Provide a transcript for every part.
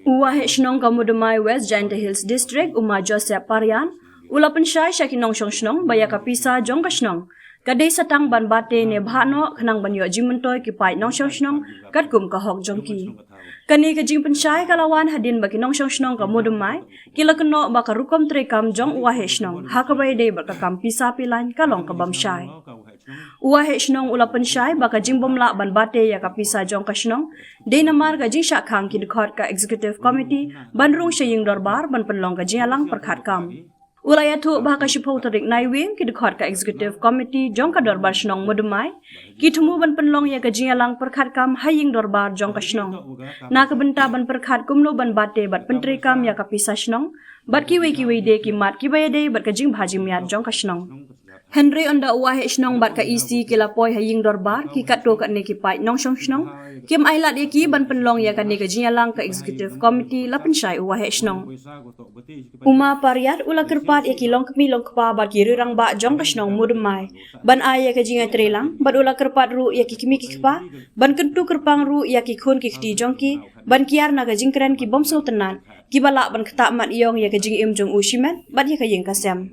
Uwahe shnong kamudamai West Giant Hills District Uma Joseph Parian ulapan syai syakinong shnong baya kapisa jong kashnong kadai satang ban bate ne bhano khnang banyo jimuntoy kipai nong shnong katkum kahok jongki kani ka jing pensyai kalawan hadin baki nong shnong kamudamai kila keno baka rukom trekam jong uwahe shnong hakabai de baka kam pisa pilan kalong kabam syai Uwahe shnong ulapan syai baka jingbom la ban bate ya kapisa jong kashnong de namar ga jing syak khang ki dekhot ka executive committee ban rung shaying dorbar ban penlong ga jialang perkhat kam ulaya thu baka shipho tarik naiwing ki dekhot ka executive committee jong ka dorbar shnong mudumai ki thumu ban penlong ya ga jialang perkhat kam haying dorbar jong kashnong na ka benta ban perkhat kumno ban bate bat pentri kam ya kapisa shnong bat ki we de ki mat ki bayade bat ka jing bhaji miat jong kashnong Henry onda uwahe shnong bat ka isi kila poi haying dorbar ki katto ka ne ki pai nong shong shnong kim ailat ye ki ban penlong ya ka ne ka jialang ka executive committee lapin shai uwahe shnong Uma Pariat ula kerpat ye ki long kmi long kpa bat ki rirang ba jong ka shnong mudmai ban aya ka jinga trelang bat ula kerpat ru ye ki kimi ki kpa ban kentu kerpang ru ya ki khun ki khti jong ki ban kiar na ka jingkran ki bomso tenan ki bala ban khata mat yong ya ka jing im jong ushimen bat ye ka yeng kasem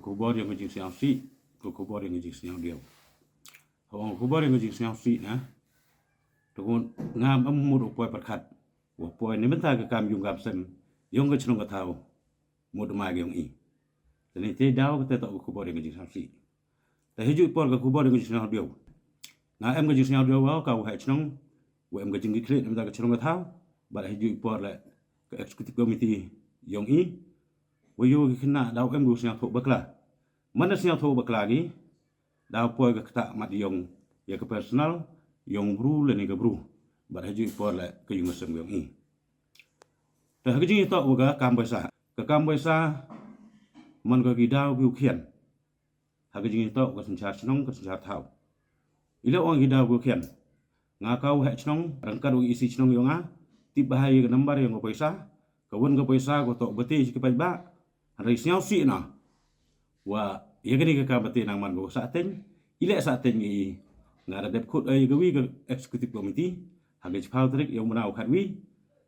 kubor yang ngejing siang si, kubor yang ngejing siang dia. Orang kubor yang ngejing siang si na, tukun ngam amur upoi perkat, upoi ni mentah ke kam yung kapsem, yung ke cenung ketau, mud mai yung i. Dan itu dah kita tak kubor yang ngejing siang si. Dah hijau upoi ke kubor yang ngejing siang dia. Na em ngejing siang dia wau kau hai cenung, em ngejing gikret mentah ke cenung ketau, bal hijau upoi le ke executive committee yung i. Wayu kena dau em gu siang thuk bakla. Mana siang thuk bakla gi dau poi ke tak mat yong ya ke personal yong bru le ni ke bru. Bar haji poi le ke yung sem yong i. Ta haji to ga kam baisa. Ke kam baisa man ga gi dau gu khian. Haji to ga senchar chnong ke senchar thau. Ila ong gi dau gu khian. Nga kau he chnong rangkar isi chnong yong a. Tip bahai ke nambar yang go paisa. Kawun go paisa go to beti ke pai ba. Hari siang si na, wah, ia kini ke kabati nang mango saaten, ilek saaten ni ngada dep kut gawi ke executive committee, hagi cepau trik yang menau katwi,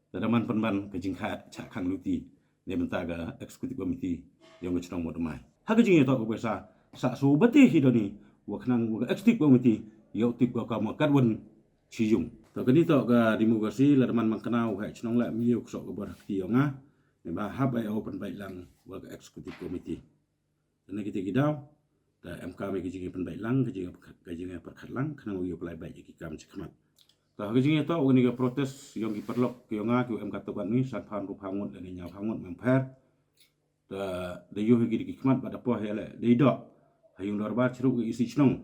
tadaman penban ke jingkat cak kang luti, ne benta ke executive committee yang ngecnong modemai. Hagi jingi to ko besa, sak so beti hidoni, wah kenang ke executive committee, yau tip ko kamu kadwan ciyung. To kini to ke demokrasi ladaman mangkenau hai cnong la miuk sok ke berhati yang ah. Memang hab ai open baik lang warga executive committee. Dan kita gidau, da MK mai kijing pen baik lang, kijing perkat lang, kena uyu pelai baik iki kam cekmat. Ta kijing to uni ke protes yang diperlok ke nga ke MK tokan ni san phan ru phangot dan nya phangot memper. Da yu higi dikmat pada poh hele de dok. Hayung dorbar ceruk ke isi cnong.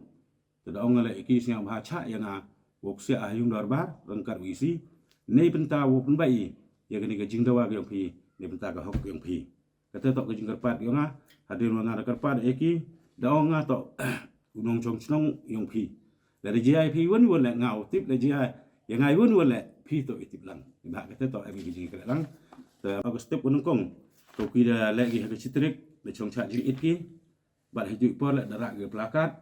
Da ong le iki siang baca yang wok sia hayung dorbar rengkar isi. Nei penta wo pen bai ya kini kijing dawa ke pi dia minta ke hok yang pi. Kata tok ke jingkerpat yang hadir mengarah kerpat eki daong tok gunung chong chnong yang pi. Dari GIP wan le ngau tip le GI yang ai wan le pi tok itip lang. Ba kata tok abi jingker lang. Ta aku step gunung kong. To kira lagi ke citrik le chong cha jing itki. Ba hiju por le darak ke plakat.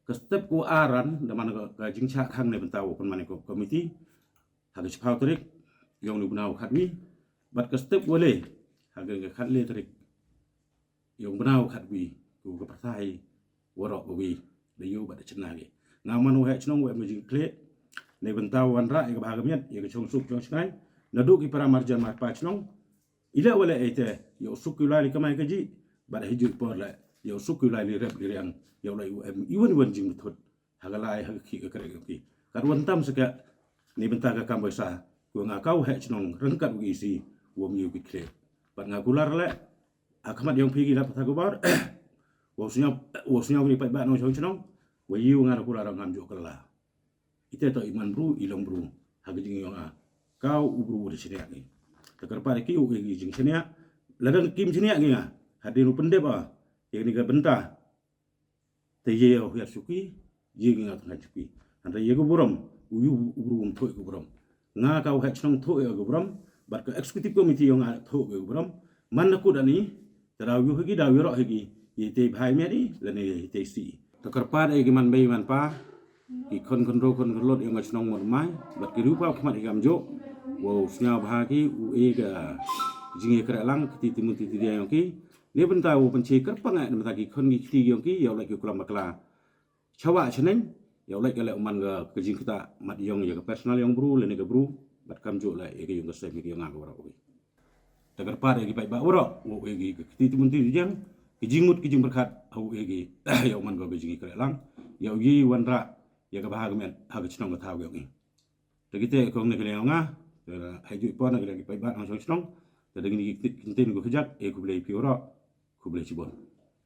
Ke step ku aran de mana ke jing cha khang ne bentau pun mana ko komiti. Hagi cepau trik yang lu benau khatwi. Bat ke step boleh harga ke khat le trik yang benau khat wi ku ke partai warok wi de yu bat chenna ge ngaman wa chnong wa mejing kle ne bentau wan ra ke bahagamiat ye ke chong suk chong skai nadu ki para marjan ma pa chnong ila wala ete yo suk ila li kamai keji bat hiju por la yo suk ila li rep li yang yo lai iwan jing thot hagalai ha ki ke kre ki karwan tam seka ne benta ka kambosa ku ngakau he chnong rengkat wi isi wom yu bikre pat ngakular le akamat yang pigi dapat aku bar wosnya ni pat ba no chong we yu ngar kular ngam jo kala ite to iman bru ilong bru hagi jing yo kau ubru de sini ni tekar pa ki u gi jing sini ladang kim sini ni hadiru pendep yang ni ga benta te ye yo ya suki ye ngat ngat suki anda ye go buram uyu ubru thoi go buram nga kau ha chong thoi go buram bat ke executive committee yang thok ke bram man ku dani taraw yu higi daw ro higi yete bhai me di lene te si to karpa e man bei man pa ki kon ro kon lot yang ngachnong mon mai bat ki rupa khmat igam jo Wow snya bahagi ue ga jingi keralang kiti timun titi dia yongki. Ni bentar u penci kerpangai nama tagi kon gi kiti yongki ya oleh kulam bakla. Cawa ceneng ya oleh kala uman ga kejing kita mat yong ya personal yang bru le ga bru bat kam jo la e ga yong ga sem gi yong ga oi. Tagar par e gi pai ba ora wo e gi kiti timun titi jang kijingut kijing berkat au e gi ya uman ga jingi keralang ya gi wanra ya ga bahag men hag cenong ga taw yong. Tegite ko ne kele nga haju ipon ga gi pai ba ang chong. Tadi gini kintin go hejak ku beli piora ku beli cibon.